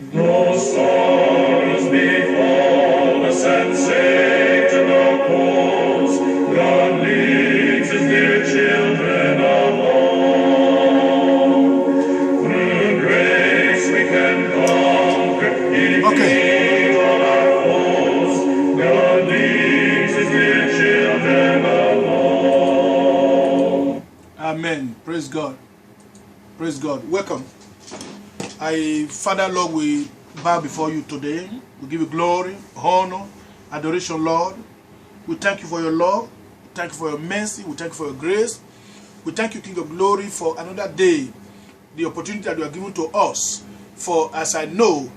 Though sorrows befall us and Satan oppose, God leads his dear children along. Through grace we can conquer, defeat all our foes. God leads his dear children along. Amen. Praise God. Praise God. Welcome. Father, Lord, we bow before you today. We give you glory, honor, adoration, Lord. We thank you for your love. We thank you for your mercy. We thank you for your grace. We thank you, King of glory, for another day, the opportunity that you are giving to us. For, as I know,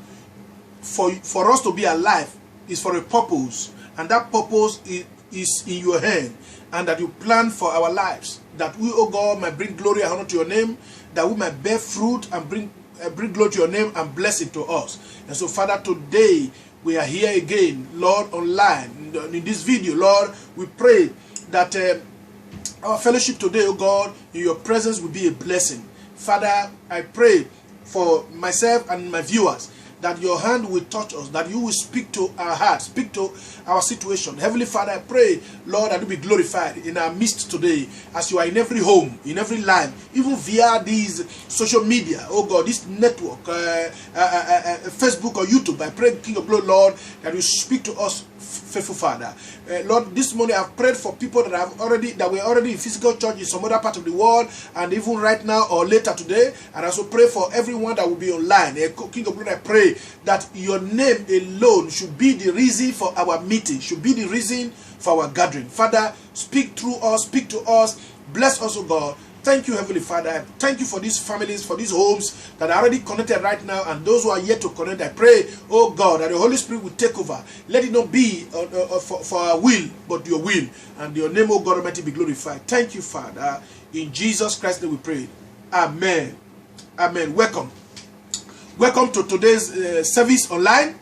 for us to be alive is for a purpose, and that purpose is in your hand, and that you plan for our lives, that we, oh God, might bring glory and honor to your name, that we might bear fruit and bring glory to your name and blessing to us. And so, Father, today we are here again, Lord, online in this video. Lord, we pray that our fellowship today, oh God, in your presence will be a blessing. Father, I pray for myself and my viewers that your hand will touch us, that you will speak to our hearts, speak to our situation. Heavenly Father, I pray, Lord, that you be glorified in our midst today, as you are in every home, in every life, even via these social media, oh God, this network, Facebook or YouTube. I pray, King of Glory, Lord, that you speak to us, faithful Father. Lord, this morning I've prayed for people that were already in physical church in some other part of the world, and even right now or later today. And I also pray for everyone that will be online. King of Glory, I pray that your name alone should be the reason for our meeting, should be the reason for our gathering. Father, speak through us, speak to us, bless us, oh God. Thank you, Heavenly Father. Thank you for these families, for these homes that are already connected right now, and those who are yet to connect. I pray, oh God, that the Holy Spirit will take over. Let it not be for our will, but your will. And your name, oh God Almighty, be glorified. Thank you, Father. In Jesus Christ's name we pray. Amen. Amen. Welcome. Welcome to today's service online.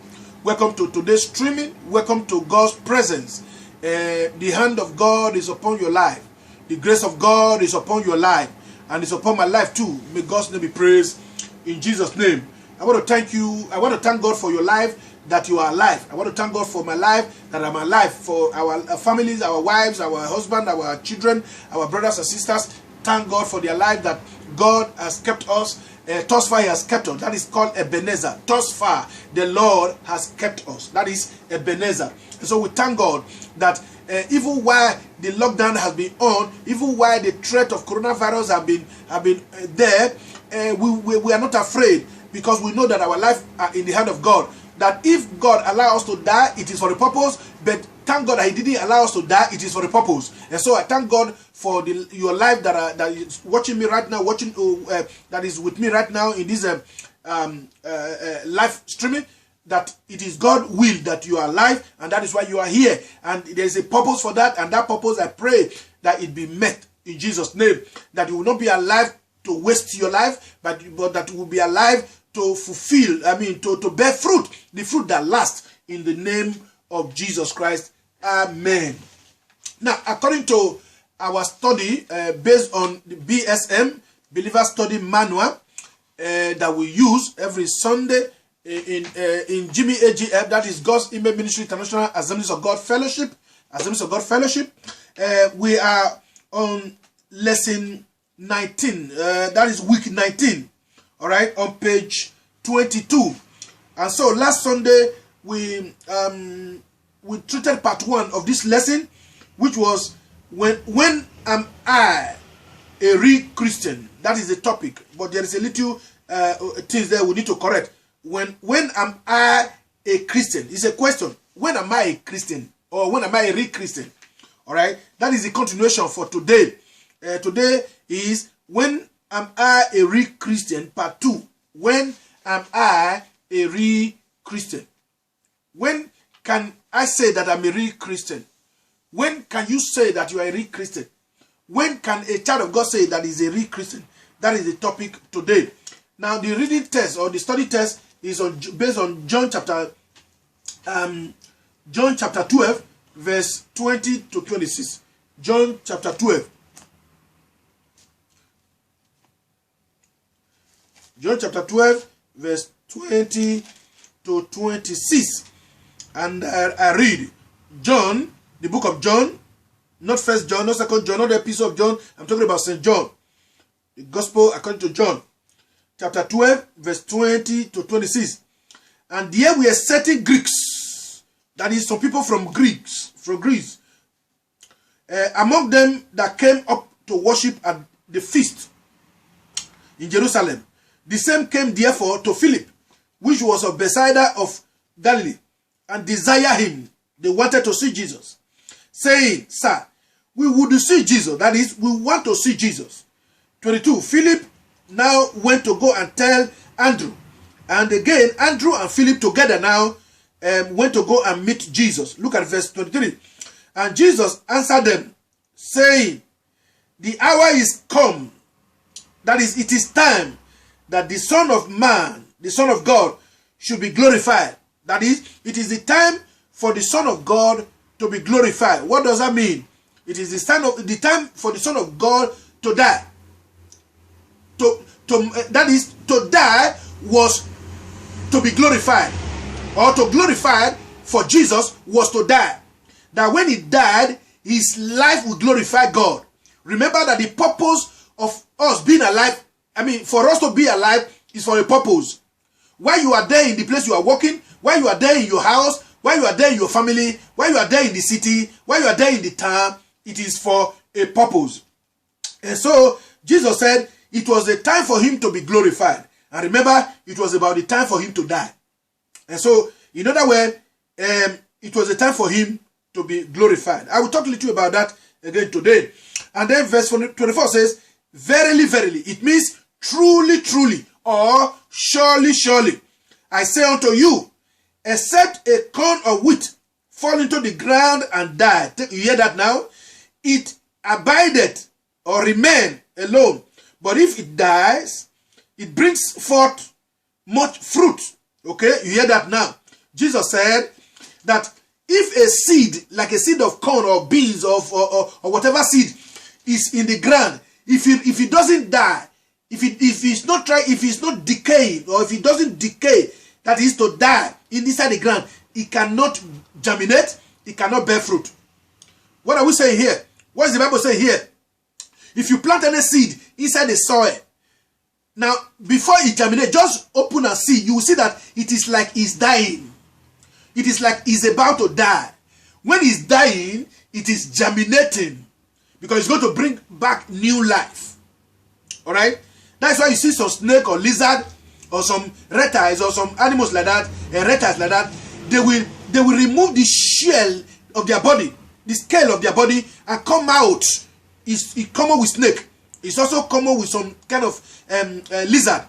Welcome to today's streaming. Welcome to God's presence. The hand of God is upon your life. The grace of God is upon your life, and it's upon my life too. May God's name be praised in Jesus' name. I want to thank you. I want to thank God for your life, that you are alive. I want to thank God for my life, that I'm alive, for our families, our wives, our husband, our children, our brothers and sisters. Thank God for their life, that God has kept us. Thus far he has kept us. That is called Ebenezer. Thus far the Lord has kept us. That is Ebenezer. And so we thank God that even while the lockdown has been on, even while the threat of coronavirus have been there, we are not afraid, because we know that our life are in the hand of God. That if God allows us to die, it is for a purpose. But thank God that He didn't allow us to die; it is for a purpose. And so I thank God for your life that is watching me right now, that is with me right now in this live streaming. That it is God's will that you are alive, and that is why you are here. And there is a purpose for that, and that purpose, I pray that it be met in Jesus' name. That you will not be alive to waste your life, but that you will be alive to fulfill, to bear fruit, the fruit that lasts, in the name of Jesus Christ. Amen. Now, according to our study, based on the BSM, Believer Study Manual, that we use every Sunday, in Jimmy AGF, that is God's Image Ministry International Assemblies of God Fellowship. We are on lesson 19. That is week 19. All right, on page 22. And so last Sunday we treated part 1 of this lesson, which was when am I a real Christian? That is the topic, but there is a little things there we need to correct. When am I a Christian? It's a question. When am I a Christian? Or when am I a real Christian? All right. That is the continuation for today. Today is when am I a real Christian? Part 2. When am I a real Christian? When can I say that I'm a real Christian? When can you say that you are a real Christian? When can a child of God say that is a real Christian? That is the topic today. Now, the reading test or the study test is based on John chapter 12, verse 20 to 26. John chapter 12. John chapter 12, verse 20 to 26. And I read John, the book of John, not First John, not Second John, not the epistle of John. I'm talking about St. John, the Gospel according to John, chapter 12, verse 20 to 26. And there were certain Greeks, that is, some people from Greece, among them that came up to worship at the feast in Jerusalem. The same came therefore to Philip, which was of Bethsaida of Galilee, and desired him. They wanted to see Jesus, saying, Sir, we would see Jesus. That is, we want to see Jesus. 22. Philip now went to go and tell Andrew. And again, Andrew and Philip together now went to go and meet Jesus. Look at verse 23. And Jesus answered them, saying, the hour is come, that is, it is time that the Son of Man, the Son of God, should be glorified. That is, it is the time for the Son of God to be glorified. What does that mean? It is the time for the Son of God to die. That is, to die was to be glorified. Or to glorify for Jesus was to die. That when he died, his life would glorify God. Remember that the purpose of us being alive, for us to be alive, is for a purpose. While you are there in the place you are working, while you are there in your house, while you are there in your family, while you are there in the city, while you are there in the town, it is for a purpose. And so Jesus said it was the time for him to be glorified. And remember, it was about the time for him to die. And so, in other words, it was the time for him to be glorified. I will talk a little about that again today. And then verse 24 says, verily, verily. It means truly, truly, or surely, surely. I say unto you, except a corn of wheat fall into the ground and die. You hear that now? It abideth or remain alone. But if it dies, it brings forth much fruit. Okay, you hear that now? Jesus said that if a seed, like a seed of corn or beans or whatever seed is in the ground, if it doesn't die, if it's not decaying, or if it doesn't decay, that is to die inside the ground, it cannot germinate, it cannot bear fruit. What are we saying here? What is the Bible saying here? If you plant any seed inside the soil, now before it germinates, just open and see. You will see that it is like it's dying. It is like it's about to die. When it's dying, it is germinating, because it's going to bring back new life. Alright? That's why you see some snake or lizard or some reptiles or some animals like that, reptiles like that, they will remove the shell of their body, the scale of their body, and come out. It's common with snake. It's also common with some kind of lizard.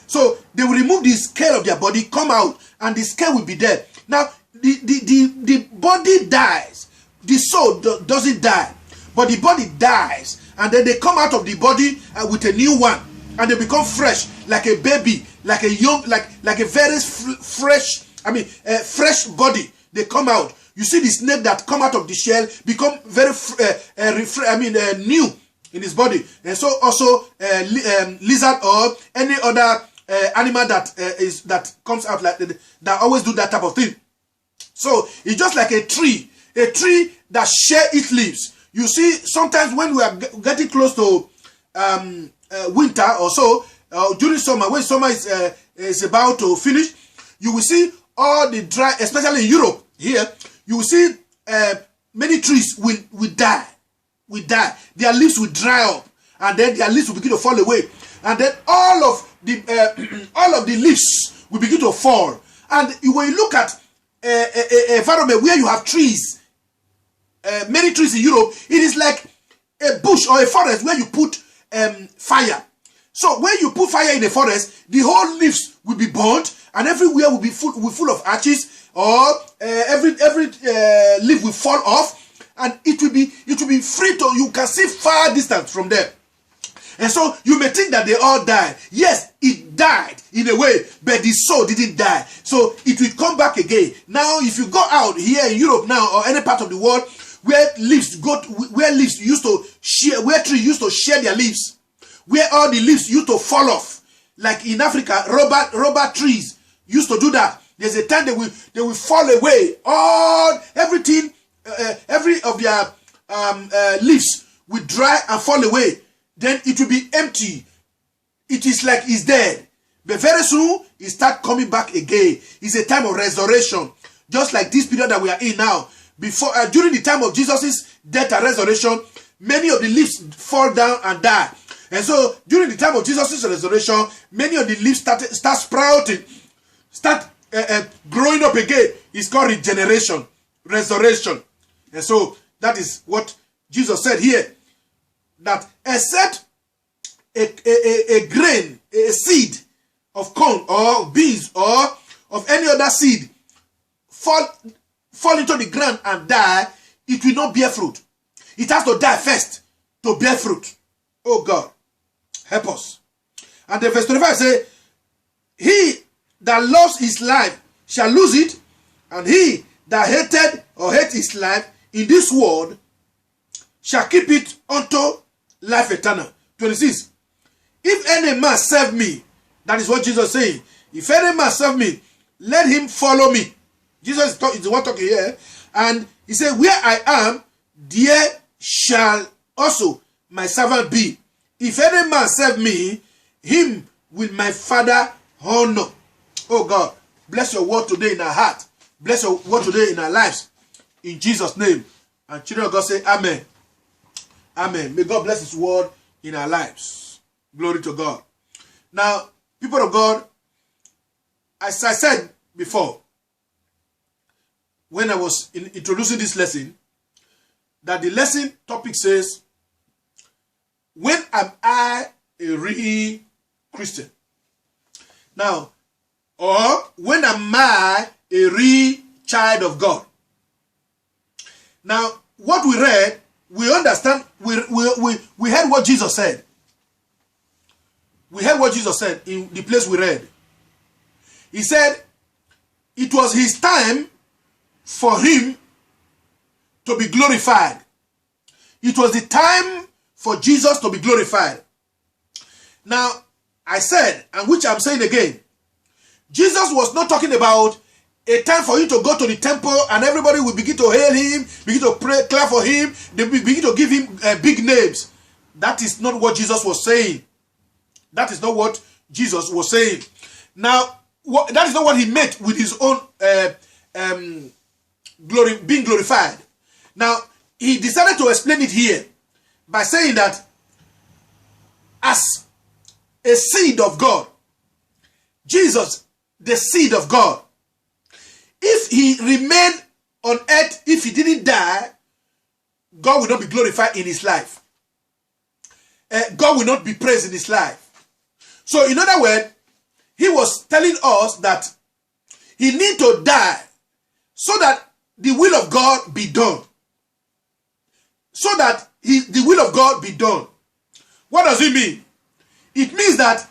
So they will remove the scale of their body, come out, and the scale will be there. Now the body dies, the soul doesn't die, but the body dies, and then they come out of the body with a new one, and they become fresh, like a baby, like a young, like a very fresh, fresh body. They come out. You see the snake that come out of the shell become very new in his body. And so also lizard or any other animal that comes out like that always do that type of thing. So it's just like a tree that share its leaves. You see, sometimes when we are getting close to winter or so, during summer, when summer is about to finish, you will see all the dry, especially in Europe here, you will see many trees will die. Their leaves will dry up, and then their leaves will begin to fall away, and then all of the leaves will begin to fall. And when you look at a environment where you have trees, many trees in Europe, it is like a bush or a forest where you put fire. So when you put fire in a forest, the whole leaves will be burnt, and everywhere will be full of ashes, or every leaf will fall off, and it will be free to, you can see far distance from them. And so you may think that they all died. Yes, it died in a way, but the soul didn't die. So it will come back again. Now, if you go out here in Europe now, or any part of the world where trees used to share their leaves, where all the leaves used to fall off, like in Africa, rubber trees, used to do that. There's a time they will fall away. Everything, every of their leaves will dry and fall away. Then it will be empty. It is like it's dead. But very soon, it start coming back again. It's a time of resurrection. Just like this period that we are in now. During the time of Jesus' death and resurrection, many of the leaves fall down and die. And so, during the time of Jesus' resurrection, many of the leaves start sprouting, start growing up again. It's called regeneration, resurrection. And so, that is what Jesus said here. That except a grain, a seed of corn or beans or of any other seed fall into the ground and die, it will not bear fruit. It has to die first to bear fruit. Oh God, help us. And the verse 25 says, he that loves his life shall lose it, and he that hated or hates his life in this world shall keep it unto life eternal. 26. If any man serve me, that is what Jesus is saying. If any man serve me, let him follow me. Jesus is the one talking here. And he said, where I am, there shall also my servant be. If any man serve me, him will my Father honor. Oh God, bless your word today in our heart. Bless your word today in our lives. In Jesus' name. And children of God say, amen. Amen. May God bless his word in our lives. Glory to God. Now, people of God, as I said before, when I was introducing this lesson, that the lesson topic says, when am I a real Christian? Now, or when am I a real child of God? Now, what we read, we understand, we heard what Jesus said. We heard what Jesus said in the place we read. He said, it was his time for him to be glorified. It was the time for Jesus to be glorified. Now, I said, and which I'm saying again, Jesus was not talking about a time for you to go to the temple and everybody will begin to hail him, begin to pray, clap for him, they will begin to give him big names. That is not what Jesus was saying. That is not what Jesus was saying. Now, that is not what he meant with his own being glorified. Now, he decided to explain it here by saying that as a seed of God, Jesus, the seed of God, if he remained on earth, if he didn't die, God will not be glorified in his life. God will not be praised in his life. So in other words, he was telling us that he need to die so that the will of God be done. So that the will of God be done. What does it mean? It means that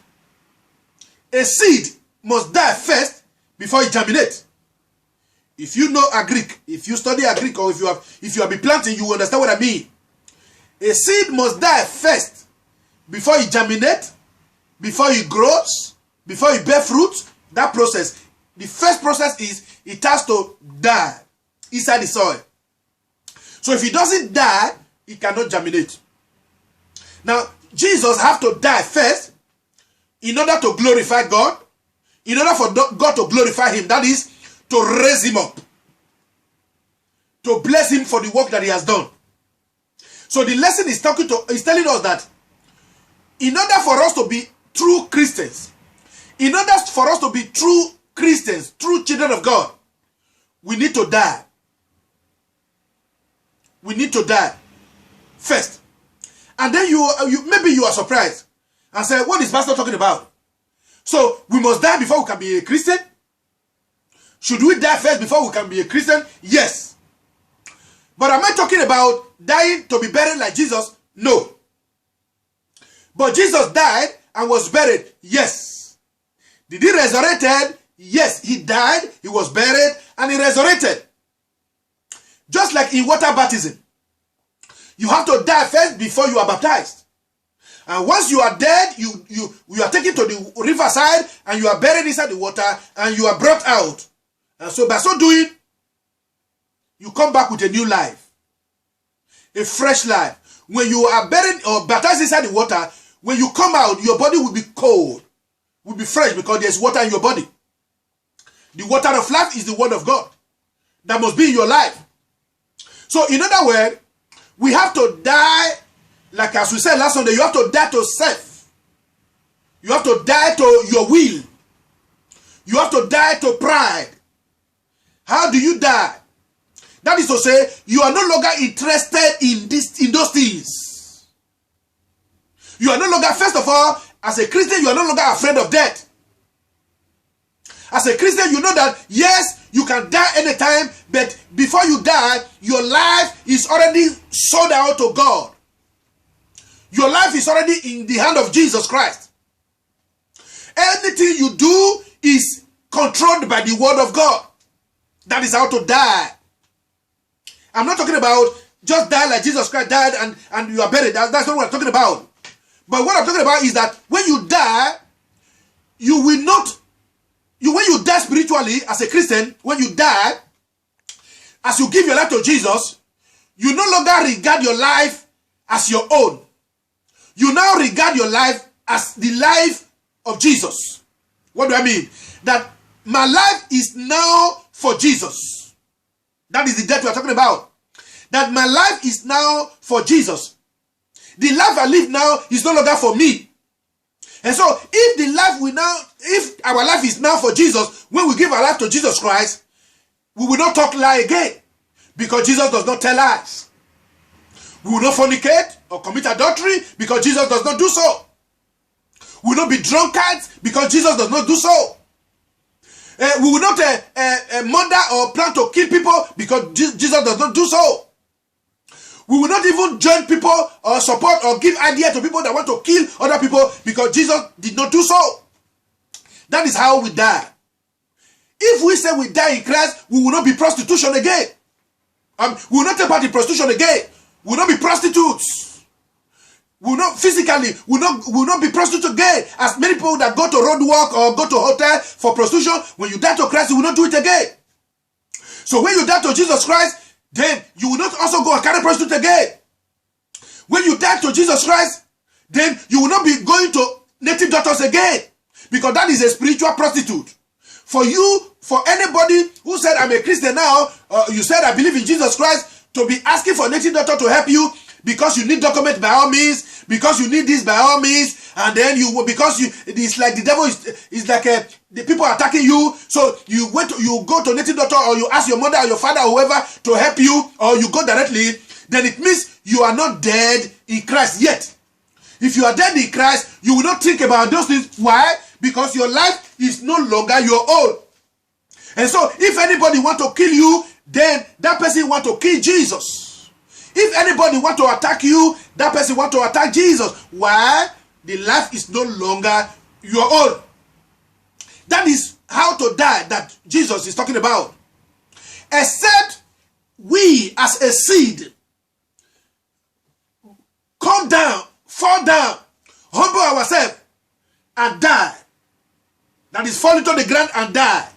a seed must die first before it germinates. If you know Agric, if you study Agric, or if you have been planting, you will understand what I mean. A seed must die first before it germinates, before it grows, before it bears fruit. That process, the first process is it has to die inside the soil. So if it doesn't die, it cannot germinate. Now, Jesus have to die first in order to glorify God, in order for God to glorify him. That is, to raise him up, to bless him for the work that he has done. So the lesson is telling us that in order for us to be true Christians, in order for us to be true Christians, true children of God, we need to die. We need to die first. And then maybe you are surprised and say, what is Pastor talking about? So we must die before we can be a Christian? Should we die first before we can be a Christian? Yes. But am I talking about dying to be buried like Jesus? No. But Jesus died and was buried. Yes. Did he resurrected? Yes. He died, he was buried, and he resurrected. Just like in water baptism. You have to die first before you are baptized. And once you are dead, you are taken to the riverside and you are buried inside the water and you are brought out. And so by so doing, you come back with a new life, a fresh life. When you are buried or baptized inside the water, when you come out, your body will be cold, will be fresh because there's water in your body. The water of life is the word of God that must be in your life. So in other words, we have to die, like as we said last Sunday, you have to die to self. You have to die to your will. You have to die to pride. How do you die? That is to say, you are no longer interested in those things. You are no longer, first of all, as a Christian, you are no longer afraid of death. As a Christian, you know that, yes, you can die anytime, but before you die, your life is already sold out to God. Your life is already in the hand of Jesus Christ. Anything you do is controlled by the word of God. That is how to die. I'm not talking about just die like Jesus Christ died and you are buried. That's not what I'm talking about. But what I'm talking about is that when you die, you will not, when you die spiritually as a Christian, when you die, as you give your life to Jesus, you no longer regard your life as your own. You now regard your life as the life of Jesus. What do I mean? That my life is now for Jesus. That is the death we are talking about. That my life is now for Jesus. The life I live now is no longer for me. And so, if our life is now for Jesus, when we give our life to Jesus Christ, we will not talk lie again. Because Jesus does not tell lies. We will not fornicate or commit adultery because Jesus does not do so. We will not be drunkards because Jesus does not do so. We will not murder or plan to kill people because Jesus does not do so. We will not even join people or support or give idea to people that want to kill other people because Jesus did not do so. That is how we die. If we say we die in Christ, we will not be prostitution again. We will not take part in prostitution again. We will not be prostitutes. We will not physically, we will not be prostitutes again. As many people that go to road work or go to hotel for prostitution, when you die to Christ, you will not do it again. So when you die to Jesus Christ, then you will not also go and carry prostitute again. When you die to Jesus Christ, then you will not be going to native daughters again. Because that is a spiritual prostitute. For you, for anybody who said, I'm a Christian now, you said, I believe in Jesus Christ, to be asking for native daughter to help you because you need document by all means, because you need this by all means, and then it's like the devil is like the people are attacking you, so you go to native daughter or you ask your mother or your father or whoever to help you, or you go directly, then it means you are not dead in Christ yet. If you are dead in Christ, you will not think about those things. Why? Because your life is no longer your own. And so if anybody want to kill you, then that person want to kill Jesus. If anybody want to attack you, that person want to attack Jesus. Why? The life is no longer your own. That is how to die that Jesus is talking about. Except we as a seed come down, fall down, humble ourselves and die. That is fall into the ground and die.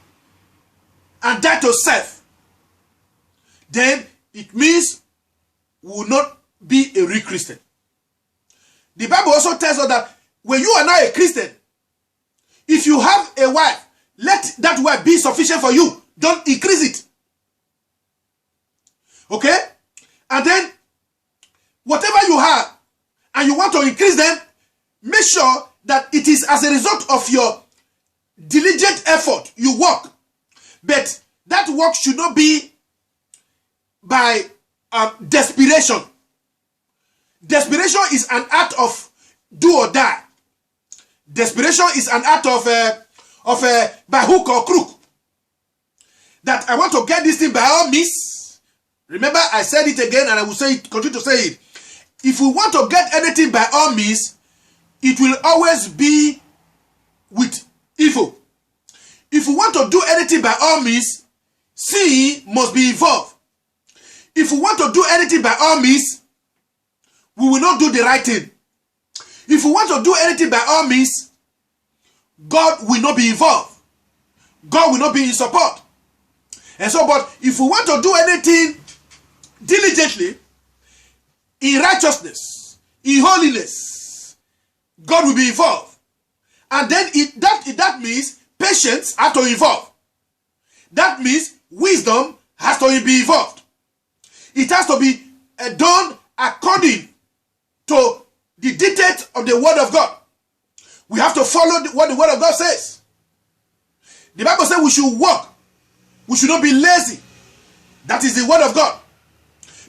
And die to self. Then it means we will not be a real Christian. The Bible also tells us that when you are not a Christian, if you have a wife, let that wife be sufficient for you. Don't increase it. Okay? And then, whatever you have, and you want to increase them, make sure that it is as a result of your diligent effort. You work. But that work should not be by desperation. Desperation is an act of do or die. Desperation is an act of by hook or crook. That I want to get this thing by all means. Remember, I said it again and I will say it, continue to say it. If we want to get anything by all means, it will always be with evil. If we want to do anything by all means, sin must be involved. If we want to do anything by all means, we will not do the right thing. If we want to do anything by all means, God will not be involved. God will not be in support. And so, but if we want to do anything diligently, in righteousness, in holiness, God will be involved. And then that means patience has to involve. That means wisdom has to be involved. It has to be done according to the dictate of the word of God. We have to follow what the word of God says. The Bible says we should walk. We should not be lazy. That is the word of God.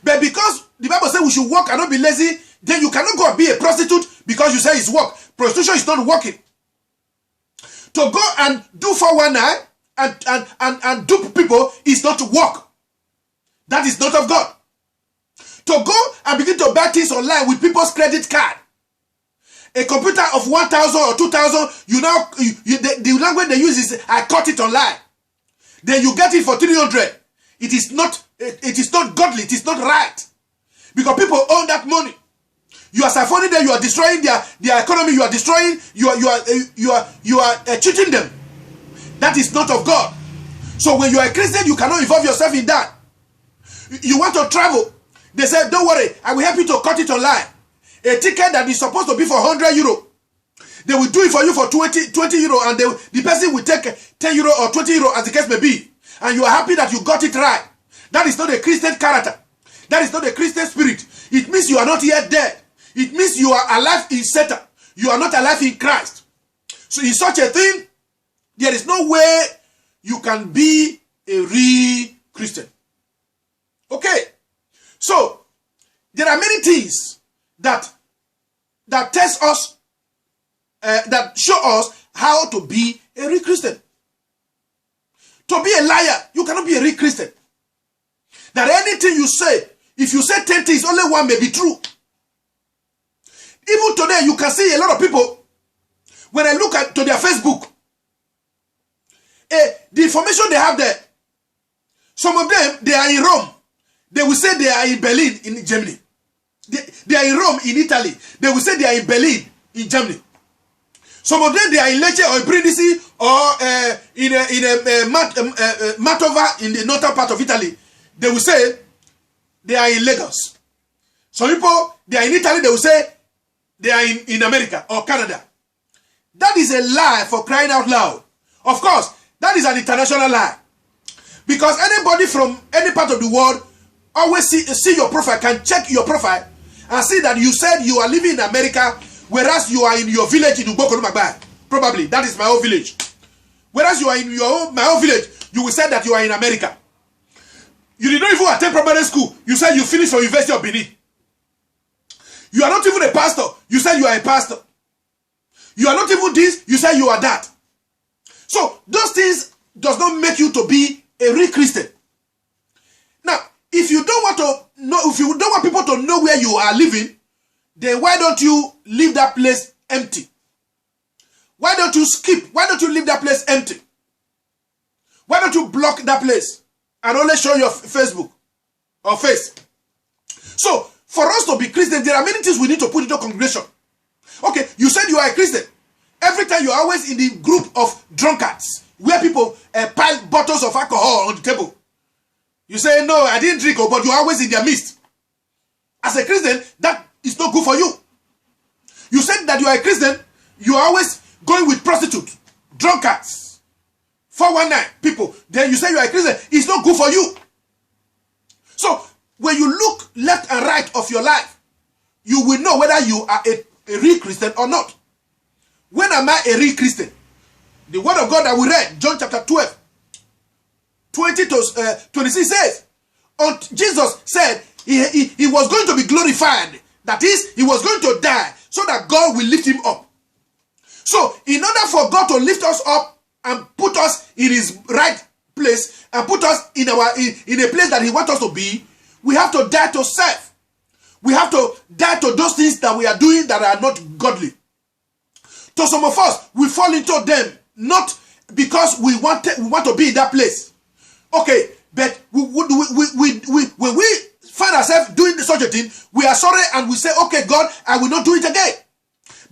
But because the Bible says we should walk and not be lazy, then you cannot go and be a prostitute because you say it's work. Prostitution is not working. To go and do 419 and dupe people is not work. That is not of God. To go and begin to buy things online with people's credit card, a computer of 1,000 or 2,000, the language they use is I caught it online. Then you get it for 300. It is not godly. It is not right, because people own that money. You are siphoning them. You are destroying their economy. You are destroying. You are cheating them. That is not of God. So when you are a Christian, you cannot involve yourself in that. You want to travel. They said, don't worry, I will help you to cut it online. A ticket that is supposed to be for 100 euro, they will do it for you for 20 euro, and the person will take 10 euro or 20 euro as the case may be. And you are happy that you got it right. That is not a Christian character. That is not a Christian spirit. It means you are not yet dead. It means you are alive in Satan. You are not alive in Christ. So in such a thing, there is no way you can be a real Christian. Okay. So there are many things that test us, that show us how to be a real Christian. To be a liar, you cannot be a real Christian. That anything you say, if you say 10 things, only one may be true. Even today, you can see a lot of people, when I look at to their Facebook, the information they have there, some of them, they are in Rome. They will say they are in Berlin in Germany. They are in Rome in Italy. They will say they are in Berlin in Germany. Some of them, they are in Lecce or in Brindisi or in Mantova in the northern part of Italy. They will say they are in Lagos. Some people, they are in Italy. They will say they are in America or Canada. That is a lie, for crying out loud. Of course, that is an international lie. Because anybody from any part of the world always see your profile, can check your profile and see that you said you are living in America, whereas you are in your village in Ugbokonomagba. Probably, that is my own village. Whereas you are in my own village, you will say that you are in America. You did not even attend primary school. You said you finished from University of Benin. You are not even a pastor. You said you are a pastor. You are not even this. You said you are that. So those things does not make you to be a real Christian. Now, if you don't want to know, if you don't want people to know where you are living, then why don't you leave that place empty? Why don't you skip? Why don't you leave that place empty? Why don't you block that place and only show your Facebook or face? So, for us to be Christian, there are many things we need to put into congregation. Okay, you said you are a Christian. Every time you are always in the group of drunkards, where people pile bottles of alcohol on the table. You say, no, I didn't drink, but you're always in their midst. As a Christian, that is not good for you. You said that you are a Christian, you are always going with prostitutes, drunkards, 419 people. Then you say you are a Christian, it's not good for you. So, when you look left and right of your life, you will know whether you are a real Christian or not. When am I a real Christian? The word of God that we read, John chapter 12, 20 to 26 says, Jesus said he was going to be glorified. That is, he was going to die so that God will lift him up. So, in order for God to lift us up and put us in his right place and put us in a place that he wants us to be, we have to die to self. We have to die to those things that we are doing that are not godly. To some of us, we fall into them not because we want to be in that place. Okay, but when we find ourselves doing such a thing, we are sorry and we say, okay, God, I will not do it again.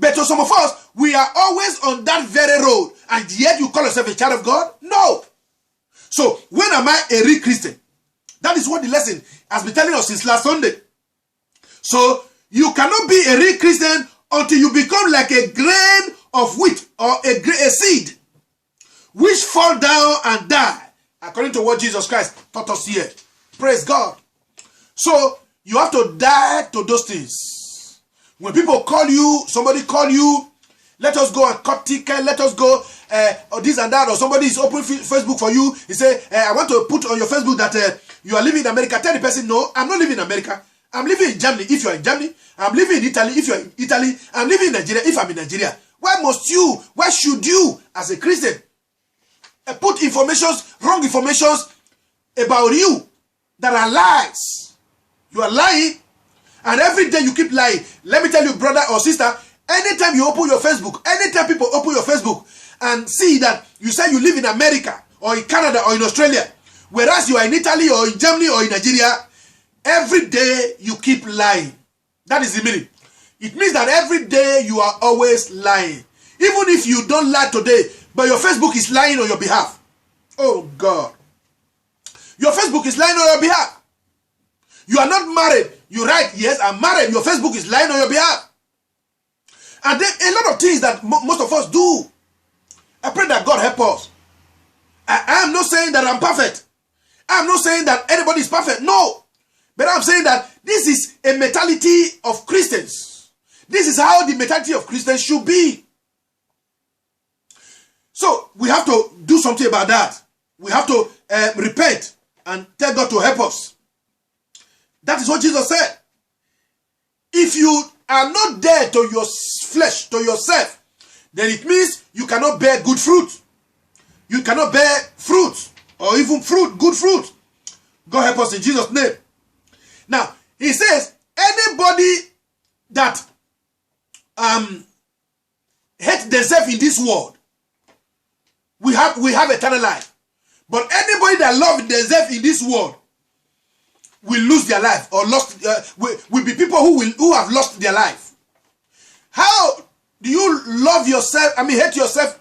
But to some of us, we are always on that very road, and yet you call yourself a child of God? No. So, when am I a real Christian? That is what the lesson has been telling us since last Sunday. So, you cannot be a real Christian until you become like a grain of wheat or a seed, which fall down and die, according to what Jesus Christ taught us here. Praise God. So, you have to die to those things. When people call you, somebody call you, let us go and cut ticket, let us go, or this and that, or somebody is opening Facebook for you, he say, I want to put on your Facebook that you are living in America. Tell the person, no, I'm not living in America. I'm living in Germany if you are in Germany. I'm living in Italy if you are in Italy. I'm living in Nigeria if I'm in Nigeria. Why should you, as a Christian, put wrong informations about you that are lies? You are lying, and every day you keep lying. Let me tell you, brother or sister, anytime you open your Facebook, anytime people open your Facebook and see that you say you live in America or in Canada or in Australia, whereas you are in Italy or in Germany or in Nigeria, every day you keep lying. That is the meaning. It means that every day you are always lying. Even if you don't lie today, but your Facebook is lying on your behalf. Oh God. Your Facebook is lying on your behalf. You are not married. You write, yes, I'm married. Your Facebook is lying on your behalf. And then a lot of things that most of us do. I pray that God help us. I am not saying that I'm perfect. I'm not saying that anybody is perfect. No. But I'm saying that this is a mentality of Christians. This is how the mentality of Christians should be. So we have to do something about that. We have to repent and tell God to help us. That is what Jesus said. If you are not dead to your flesh, to yourself, then it means you cannot bear good fruit. You cannot bear fruit, or even fruit, good fruit. God help us in Jesus' name. Now, he says, anybody that hate themselves in this world, we have eternal life. But anybody that loves themselves in this world will lose their life, or will be people who have lost their life. How do you love yourself, hate yourself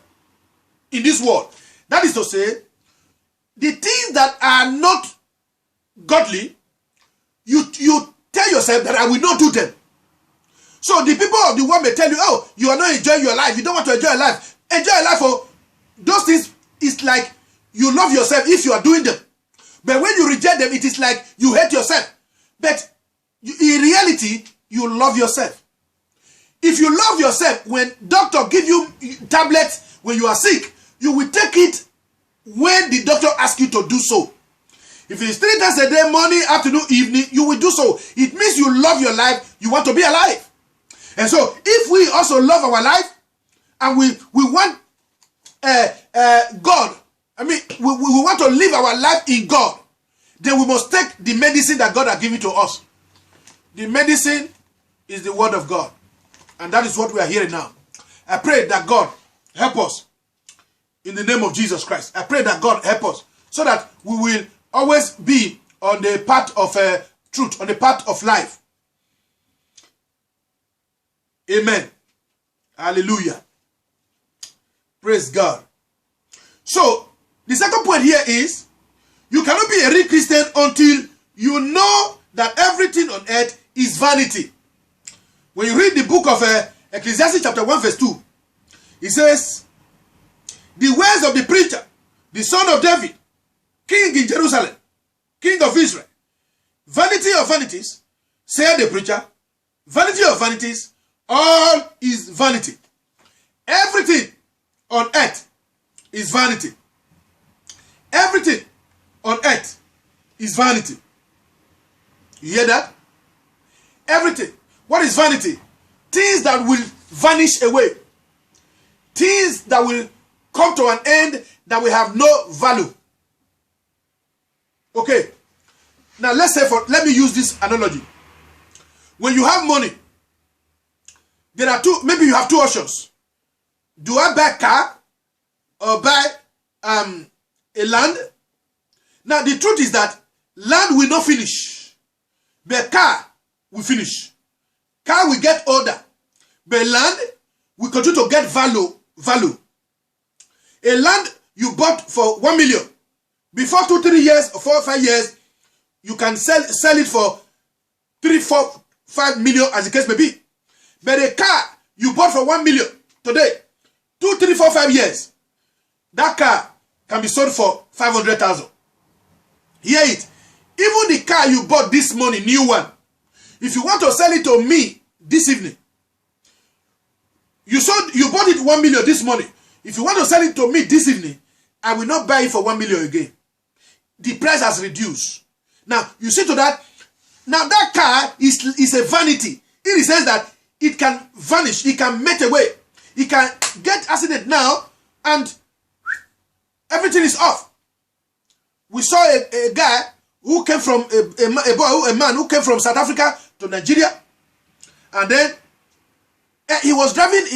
in this world? That is to say, the things that are not godly, you tell yourself that I will not do them. So the people of the world may tell you, oh, you are not enjoying your life, you don't want to enjoy your life. Enjoy your life, oh. Those things is like you love yourself if you are doing them. But when you reject them, it is like you hate yourself. But in reality, you love yourself. If you love yourself, when doctor give you tablets when you are sick, you will take it when the doctor asks you to do so. If it is 3 times a day, morning, afternoon, evening, you will do so. It means you love your life, you want to be alive. And so, if we also love our life, and we want God, we want to live our life in God, then we must take the medicine that God has given to us. The medicine is the word of God. And that is what we are hearing now. I pray that God help us in the name of Jesus Christ. I pray that God help us so that we will always be on the path of truth, on the path of life. Amen. Hallelujah. Praise God. So, the second point here is, you cannot be a real Christian until you know that everything on earth is vanity. When you read the book of Ecclesiastes chapter 1 verse 2, it says, the words of the preacher, the son of David, king in Jerusalem, king of Israel, vanity of vanities, said the preacher, vanity of vanities, all is vanity. Everything on earth is vanity. Everything on earth is vanity. You hear that? Everything. What is vanity? Things that will vanish away. Things that will come to an end, that will have no value. Okay. Now let me use this analogy. When you have money, there are maybe you have two options. Do I buy a car or buy a land? Now the truth is that land will not finish, but car will finish. Car will get older, but land will continue to get value. A land you bought for 1 million, before 2, 3 years, or 4 or 5 years, you can sell it for 3, 4, 5 million as the case may be. But a car you bought for 1 million today, 2, 3, 4, 5 years, that car can be sold for 500,000. Hear it. Even the car you bought this morning, new one, if you want to sell it to me this evening, you bought it 1 million this morning. If you want to sell it to me this evening, I will not buy it for 1 million again. The price has reduced. Now, you see to that. Now, that car is a vanity. In the sense that it can vanish. It can melt away. It can get accident now and everything is off. We saw a guy who came from, a man who came from South Africa to Nigeria. And then he was driving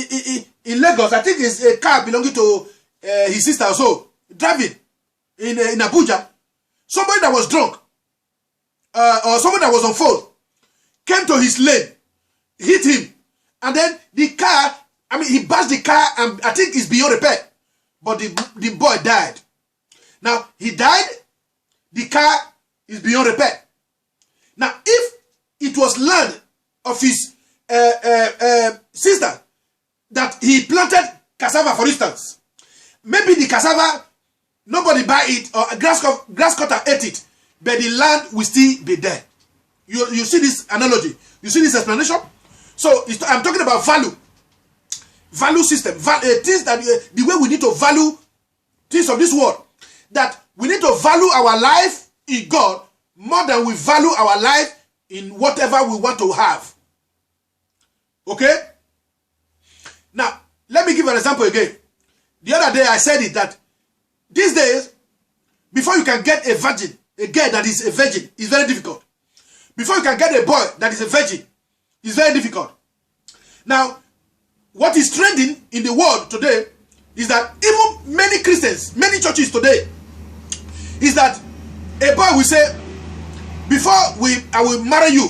in Lagos. I think it's a car belonging to his sister or so. Driving in Abuja. Somebody that was drunk or somebody that was on phone came to his lane, hit him, and then the car, he bashed the car, and I think it's beyond repair. But the boy died. Now, he died, the car is beyond repair. Now, if it was land of his sister that he planted cassava, for instance, maybe the cassava, nobody buy it, or a grass cutter ate it, but the land will still be there. You see this analogy? You see this explanation? So, I'm talking about value. Value system. Things that the way we need to value things of this world. That we need to value our life in God more than we value our life in whatever we want to have. Okay? Now, let me give an example again. The other day I said it that these days, before you can get a virgin, a girl that is a virgin, is very difficult. Before you can get a boy that is a virgin, it's very difficult. Now, what is trending in the world today is that even many Christians, many churches today, is that a boy will say, before I will marry you,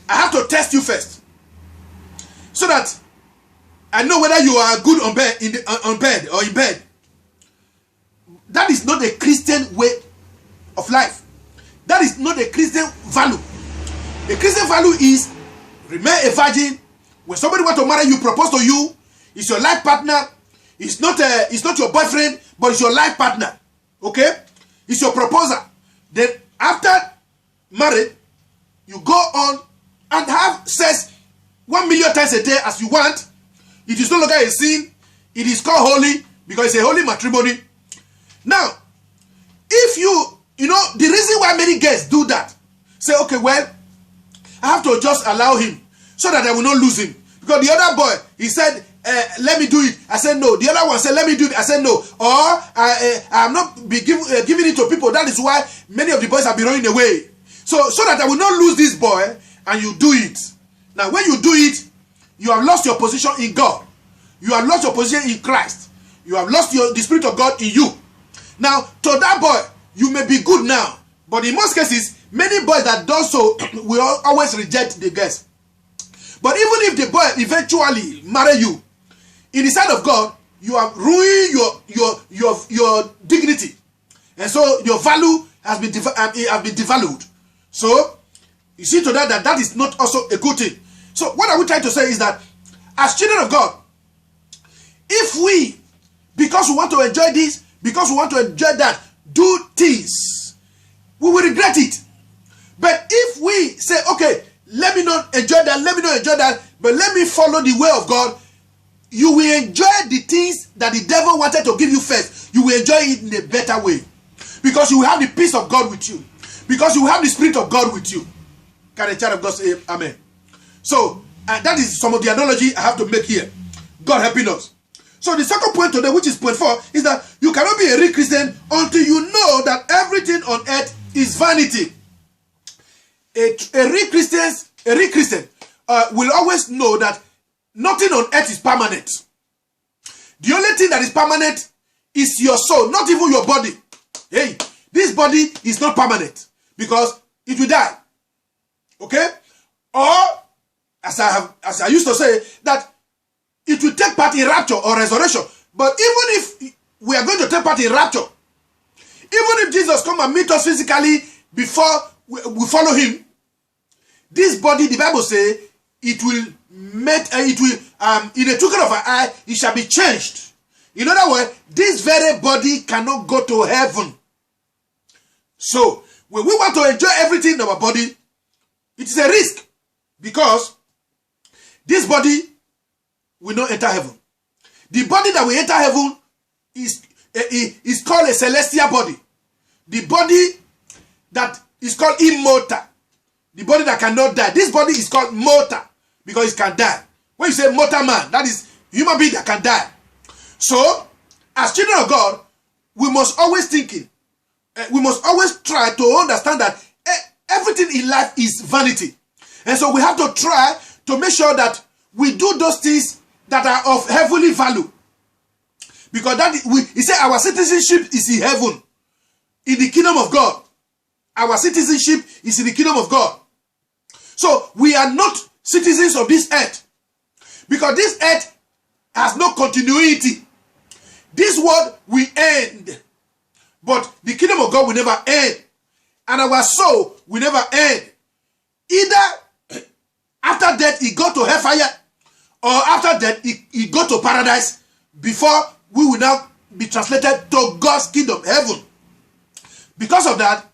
I have to test you first, so that I know whether you are good on bed or in bed. That is not a Christian way of life. That is not a Christian value. A Christian value is remain a virgin. When somebody wants to marry you, propose to you, it's your life partner. It's not your boyfriend, but it's your life partner. Okay? It's your proposer. Then after marriage, you go on and have sex 1 million times a day as you want. It is no longer a sin. It is called holy because it's a holy matrimony. Now, if you know, the reason why many girls do that, say, okay, well, I have to just allow him so that I will not lose him. Because the other boy, he said, let me do it. I said no. The other one said, let me do it. I said no. Or I am not giving it to people. That is why many of the boys have been running away. So that I will not lose this boy, and you do it. Now, when you do it, you have lost your position in God. You have lost your position in Christ. You have lost the Spirit of God in you. Now, to that boy, you may be good now. But in most cases, many boys that do so will always reject the girls. But even if the boy eventually marry you, in the sight of God, you have ruined your dignity. And so your value has been devalued. So, you see to that is not also a good thing. So, what are we trying to say is that, as children of God, if we, because we want to enjoy this, because we want to enjoy that, do things, we will regret it. But if we say, okay, let me not enjoy that, but let me follow the way of God, you will enjoy the things that the devil wanted to give you first. You will enjoy it in a better way. Because you will have the peace of God with you. Because you will have the Spirit of God with you. Can a child of God say amen? So, that is some of the analogy I have to make here. God helping us. So the second point today, which is point 4, is that you cannot be a real Christian until you know that everything on earth is vanity. A real Christian will always know that nothing on earth is permanent. The only thing that is permanent is your soul, not even your body. Hey, this body is not permanent because it will die. Okay? Or, as I used to say, that it will take part in rapture or resurrection. But even if we are going to take part in rapture, even if Jesus come and meet us physically before we follow him, this body, the Bible says, it will in a twinkling of an eye, it shall be changed. In other words, this very body cannot go to heaven. So, when we want to enjoy everything in our body, it is a risk, because this body will not enter heaven. The body that will enter heaven is called a celestial body. The body that is called immortal. The body that cannot die. This body is called mortal because it can die. When you say mortal man, that is human being that can die. So, as children of God, we must always we must always try to understand that everything in life is vanity. And so we have to try to make sure that we do those things that are of heavenly value. Because he said our citizenship is in heaven, in the kingdom of God. Our citizenship is in the kingdom of God. So we are not citizens of this earth, because this earth has no continuity. This world will end, but the kingdom of God will never end, and our soul will never end. Either after death he go to hellfire, or after death he go to paradise, before we will now be translated to God's kingdom, heaven. Because of that,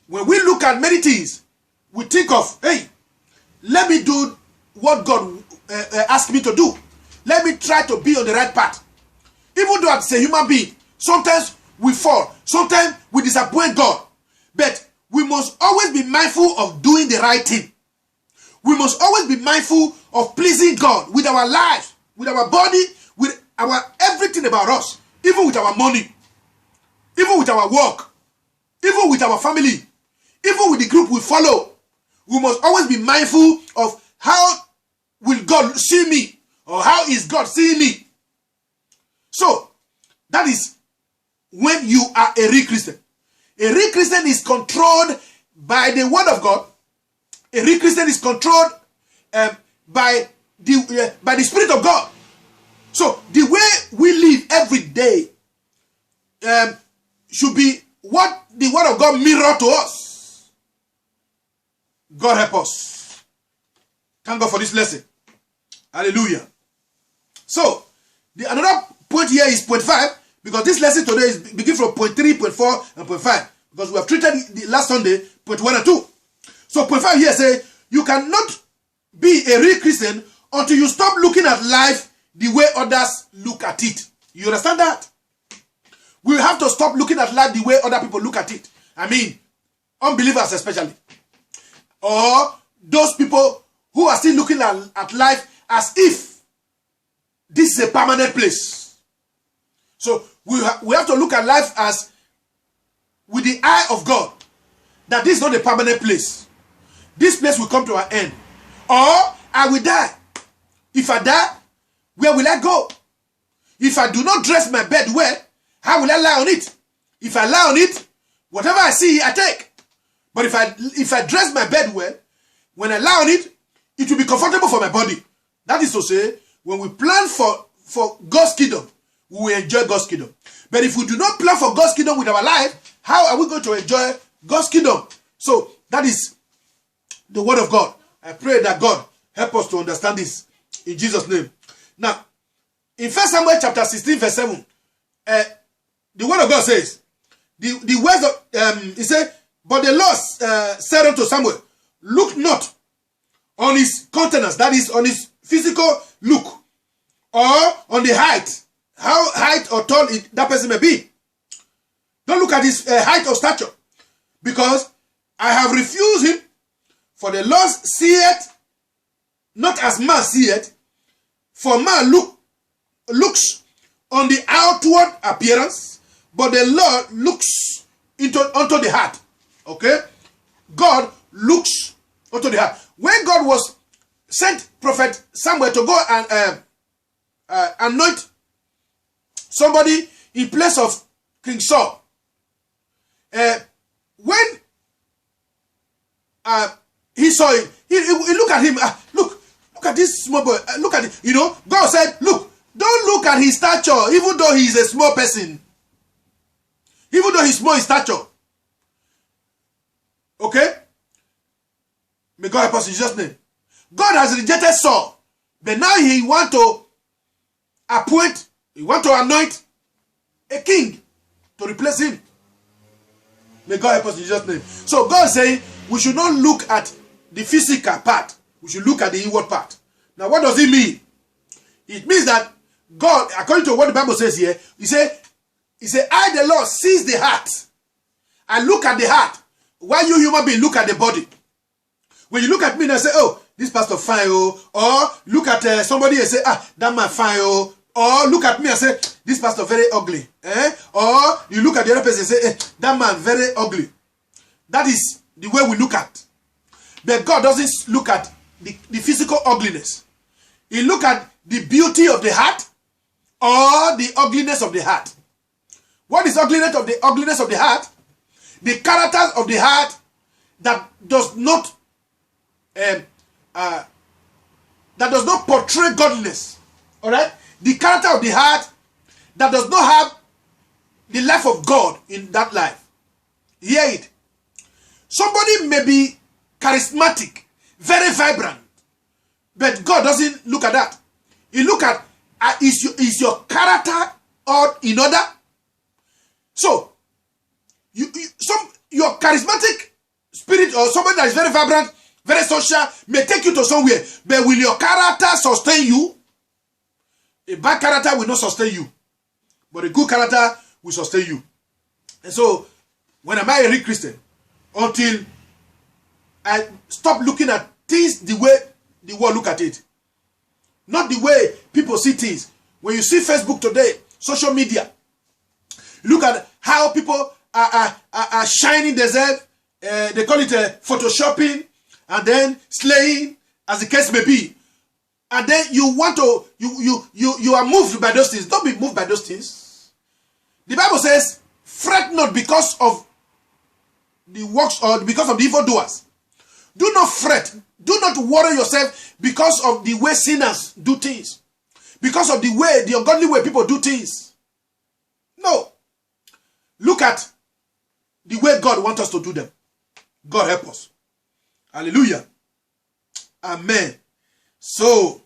when we look at many things, we think of, hey, let me do what God asked me to do. Let me try to be on the right path. Even though as a human being, sometimes we fall, sometimes we disappoint God. But we must always be mindful of doing the right thing. We must always be mindful of pleasing God with our lives, with our body, with our everything about us, even with our money, even with our work, even with our family, even with the group we follow. We must always be mindful of how will God see me, or how is God seeing me. So, that is when you are a real Christian. A real Christian is controlled by the word of God. A real Christian is controlled by the Spirit of God. So, the way we live every day should be what the word of God mirror to us. God help us. Thank God for this lesson. Hallelujah. So, another point here is point 5, because this lesson today is begin from point 3, point 4, and point 5. Because we have treated the last Sunday point 1 and 2. So point 5 here says, you cannot be a real Christian until you stop looking at life the way others look at it. You understand that? We have to stop looking at life the way other people look at it. I mean, unbelievers especially. Or those people who are still looking at life as if this is a permanent place. So we have to look at life as with the eye of God, that this is not a permanent place. This place will come to an end. Or I will die. If I die, where will I go? If I do not dress my bed well, how will I lie on it? If I lie on it, whatever I see, I take. But if I dress my bed well, when I lie on it, it will be comfortable for my body. That is to say, when we plan for God's kingdom, we will enjoy God's kingdom. But if we do not plan for God's kingdom with our life, how are we going to enjoy God's kingdom? So that is the word of God. I pray that God help us to understand this in Jesus' name. Now, in 1 Samuel chapter 16, verse 7, the word of God says, the words of, he said, but the Lord said unto Samuel, look not on his countenance, that is on his physical look, or on the height, how height or tall that person may be. Don't look at his height or stature, because I have refused him. For the Lord seeth not as man seeth, for man looks on the outward appearance, but the Lord looks unto the heart. Okay? God looks unto the heart. When God was sent prophet Samuel to go and anoint somebody in place of King Saul, when he saw him, he looked at him, look Look at this small boy. Look at it. You know, God said, look, don't look at his stature, even though he is a small person. Even though he's small in stature. Okay? May God help us in Jesus' name. God has rejected Saul. But now he want to appoint, he want to anoint a king to replace him. May God help us in Jesus' name. So God is saying we should not look at the physical part. We should look at the inward part. Now what does it mean? It means that God, according to what the Bible says here, he said, I the Lord sees the heart. I look at the heart. While you human being look at the body. When you look at me and say, oh, this pastor fine, oh, or look at somebody and say, ah, that man fine, oh, or look at me and say, this pastor very ugly, or you look at the other person and say, that man very ugly. That is the way we look at. But God doesn't look at the physical ugliness. He look at the beauty of the heart or the ugliness of the heart. What is ugliness of the heart? The character of the heart that does not portray godliness. All right, the character of the heart that does not have the life of God in that life. Hear it. Somebody may be charismatic, very vibrant, but God doesn't look at that. He look at is your character or in order. So your charismatic spirit or somebody that is very vibrant, very social, may take you to somewhere, but will your character sustain you? A bad character will not sustain you, but a good character will sustain you. And so, when am I a real Christian? Until I stop looking at things the way the world look at it. Not the way people see things. When you see Facebook today, social media, look at how people are shining themselves. They call it photoshopping and then slaying, as the case may be. And then you want to, you are moved by those things. Don't be moved by those things. The Bible says, fret not because of the works or because of the evildoers. Do not fret. Do not worry yourself because of the way sinners do things. Because of the ungodly way people do things. No. Look at the way God wants us to do them. God help us. Hallelujah. Amen. So,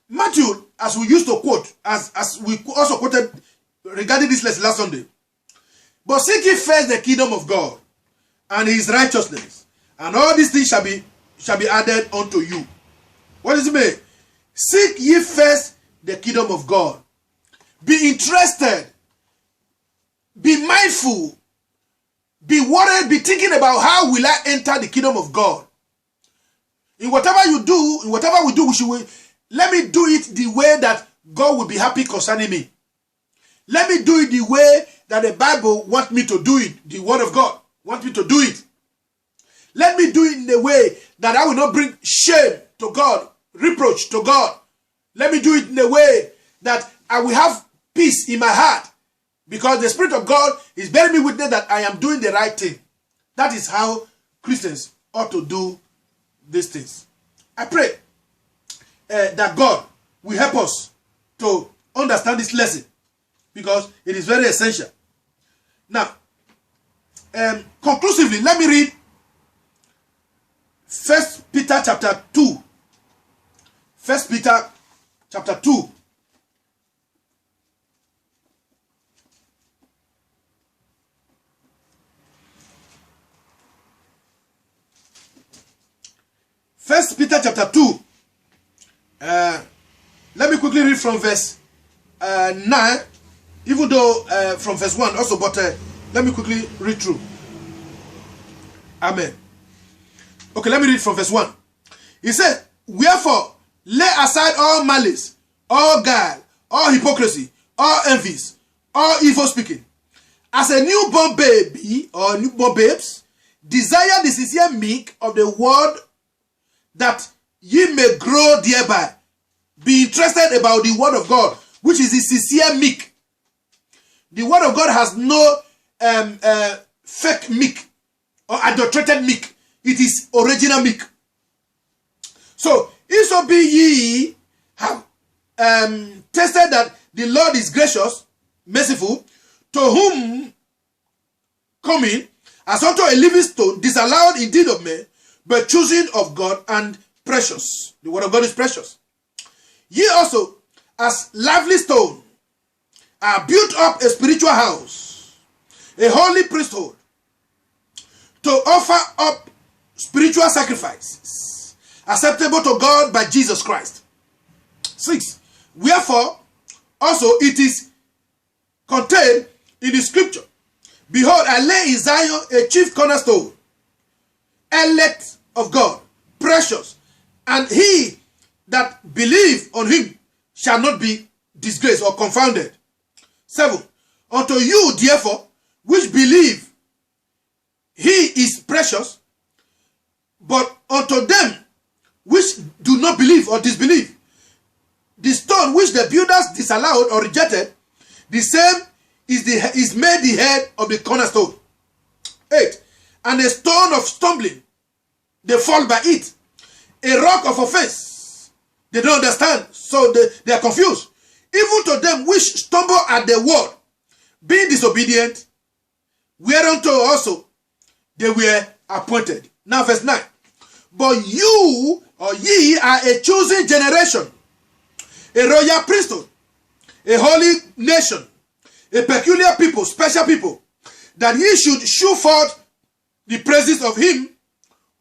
Matthew, as we used to quote, as we also quoted regarding this lesson last Sunday, but seek ye first the kingdom of God and his righteousness, and all these things shall be added unto you. What does it mean? Seek ye first the kingdom of God. Be interested. Be mindful. Be worried. Be thinking about how will I enter the kingdom of God. In whatever you do, in whatever we do, let me do it the way that God will be happy concerning me. Let me do it the way that the Bible wants me to do it. The word of God wants me to do it. Let me do it in the way that I will not bring shame to God, reproach to God. Let me do it in a way that I will have peace in my heart, because the Spirit of God is bearing me witness that I am doing the right thing. That is how Christians ought to do these things. I pray that God will help us to understand this lesson, because it is very essential. Now, conclusively, let me read 1 Peter chapter 2. 1 Peter chapter 2. First Peter chapter 2. Let me quickly read from verse 9, even though from verse 1 also, but let me quickly read through. Amen. Okay, let me read from verse 1. He said, wherefore, lay aside all malice, all guile, all hypocrisy, all envies, all evil speaking. As a newborn baby or newborn babes, desire the sincere milk of the word, that ye may grow thereby. Be interested about the word of God, which is the sincere milk. The word of God has no fake milk. or adulterated milk. It is original milk. So, if so be ye have tasted that the Lord is gracious, merciful, to whom coming as unto a living stone, disallowed indeed of men, but chosen of God and precious. The word of God is precious. Ye also, as lively stone, are built up a spiritual house, a holy priesthood, to offer up spiritual sacrifices, acceptable to God by Jesus Christ. 6. Wherefore, also it is contained in the scripture, behold, I lay in Zion a chief cornerstone, elect of God, precious, and he that believe on him shall not be disgraced or confounded. 7. Unto you, therefore, which believe, he is precious, but unto them which do not believe or disbelieve, the stone which the builders disallowed or rejected, the same is made the head of the cornerstone. 8. And a stone of stumbling, they fall by it. A rock of offense, they don't understand, so they are confused. Even to them which stumble at the word, being disobedient, whereunto also they were appointed. Now verse 9. But you or ye are a chosen generation, a royal priesthood, a holy nation, a peculiar people, special people, that ye should shew forth the praises of him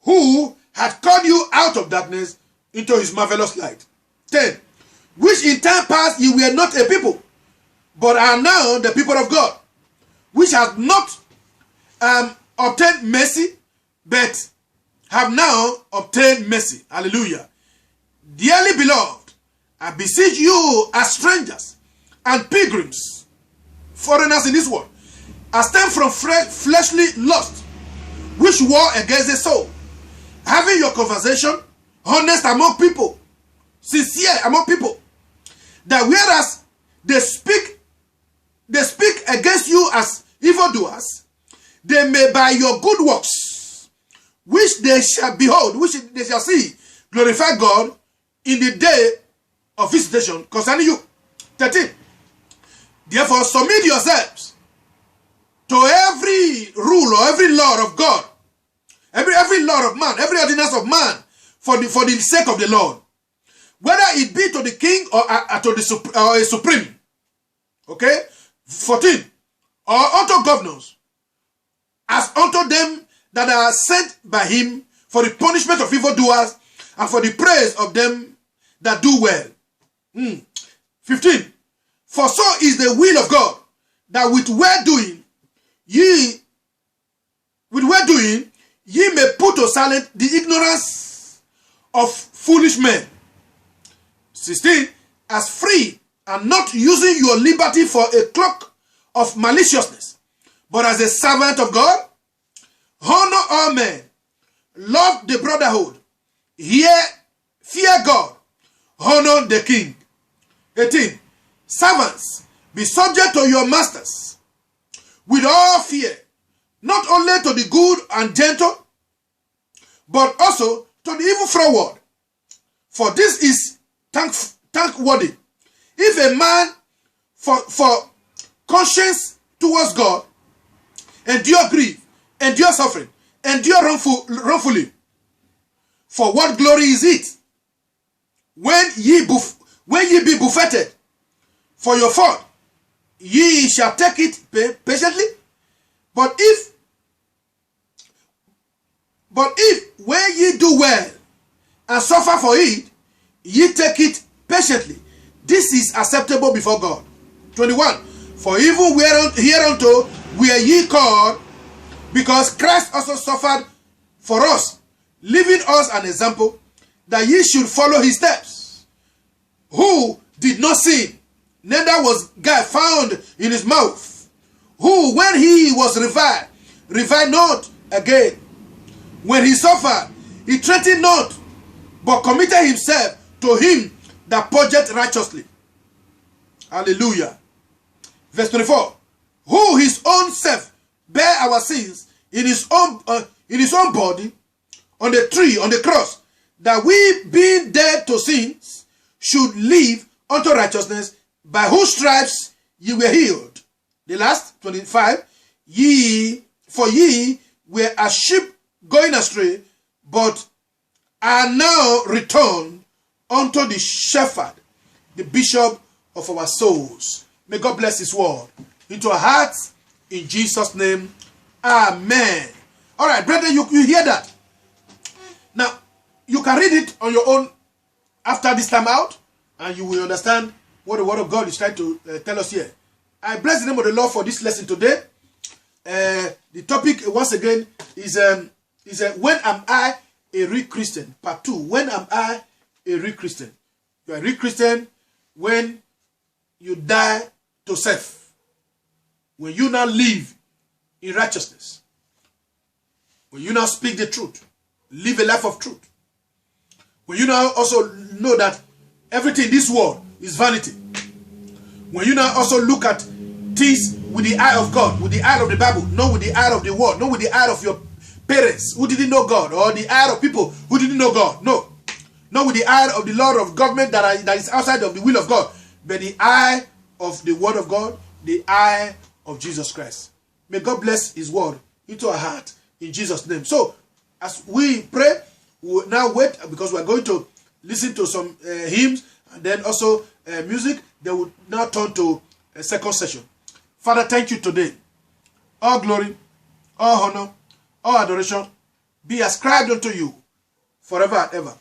who had called you out of darkness into his marvelous light. 10. Which in time past ye were not a people, but are now the people of God, which have not obtained mercy, but have now obtained mercy. Hallelujah. Dearly beloved, I beseech you as strangers and pilgrims, foreigners in this world, abstain from fleshly lust, which war against the soul, having your conversation honest among people, sincere among people, that whereas they speak against you as evildoers, they may by your good works, which they shall behold, which they shall see, glorify God in the day of visitation concerning you. 13. Therefore submit yourselves to every rule or every law of God, every law of man, every ordinance of man, for the sake of the Lord, whether it be to the king or to a supreme. Okay. 14. Or unto governors, as unto them that are sent by him for the punishment of evildoers and for the praise of them that do well. 15. For so is the will of God, that with well doing ye may put to silence the ignorance of foolish men. 16. As free, and not using your liberty for a cloak of maliciousness, but as a servant of God, honor all men, love the brotherhood, fear God, honor the king. 18. Servants, be subject to your masters with all fear, not only to the good and gentle, but also to the evil froward. For this is thankworthy, if a man for conscience towards God endure grief, endure suffering, endure wrongfully. For what glory is it when ye be buffeted for your fault? Ye shall take it patiently. But if when ye do well and suffer for it, ye take it patiently, this is acceptable before God. 21. For even hereunto were ye called, because Christ also suffered for us, leaving us an example, that ye should follow his steps, who did not sin, neither was guile found in his mouth, who when he was reviled not again. When he suffered, he threatened not, but committed himself to him that purgeth righteously. Hallelujah. Verse 24. Who his own self bare our sins in his own in his own body on the tree, on the cross, that we, being dead to sins, should live unto righteousness, by whose stripes ye were healed. The last, 25, ye were as sheep going astray, but are now returned unto the shepherd, the bishop of our souls. May God bless his word into our hearts, in Jesus' name. Amen. All right, brethren, you hear that? Now, you can read it on your own after this time out, and you will understand what the word of God is trying to tell us here. I bless the name of the Lord for this lesson today. The topic, once again, is when am I a real Christian? Part 2. When am I a real Christian? You are a real Christian when you die to self. When you now live in righteousness. When you now speak the truth. Live a life of truth. When you now also know that everything in this world is vanity. When you now also look at things with the eye of God, with the eye of the Bible, not with the eye of the world, not with the eye of your parents who didn't know God, or the eye of people who didn't know God. No. Not with the eye of the Lord of government that is outside of the will of God, but the eye of the word of God, the eye of Jesus Christ. May God bless his word into our heart in Jesus' name. So, as we pray, we will now wait, because we are going to listen to some hymns and then also music. They will now turn to a second session. Father, thank you today. All glory, all honor, all adoration be ascribed unto you forever and ever.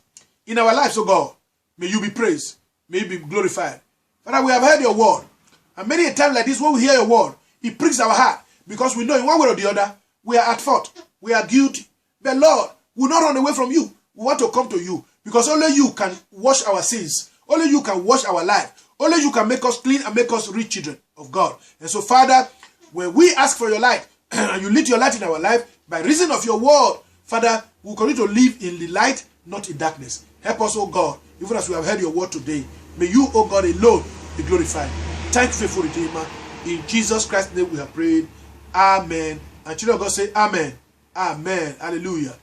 In our lives, O God, may you be praised, may you be glorified. Father, we have heard your word, and many a time like this, when we hear your word, it pricks our heart, because we know in one way or the other, we are at fault, we are guilty. But Lord, we will not run away from you. We want to come to you, because only you can wash our sins. Only you can wash our life. Only you can make us clean and make us rich children of God. And so, Father, when we ask for your light, and you lit your light in our life, by reason of your word, Father, we will continue to live in the light, not in darkness. Help us, O God, even as we have heard your word today. May you, O God, alone be glorified. Thank you, faithful Redeemer. In Jesus Christ's name we have prayed. Amen. And children of God say amen. Amen. Hallelujah.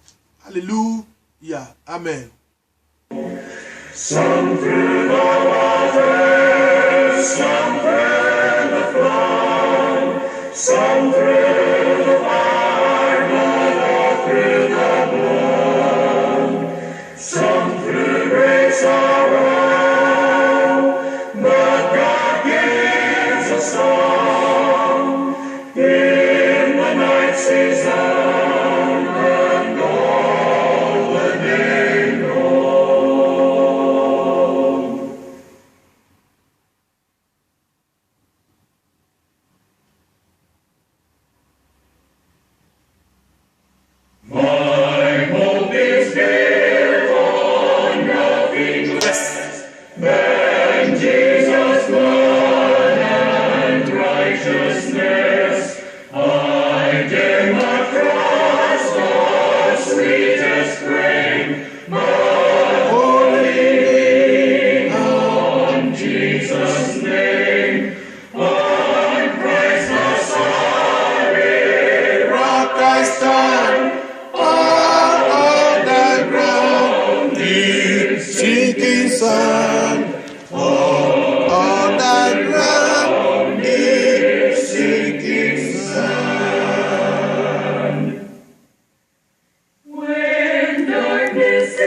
Hallelujah. Amen. Some through the waters, some through the flood, some through the fire, but through the blood, some through great sorrow, but God gives a song in the night season. Sun, all that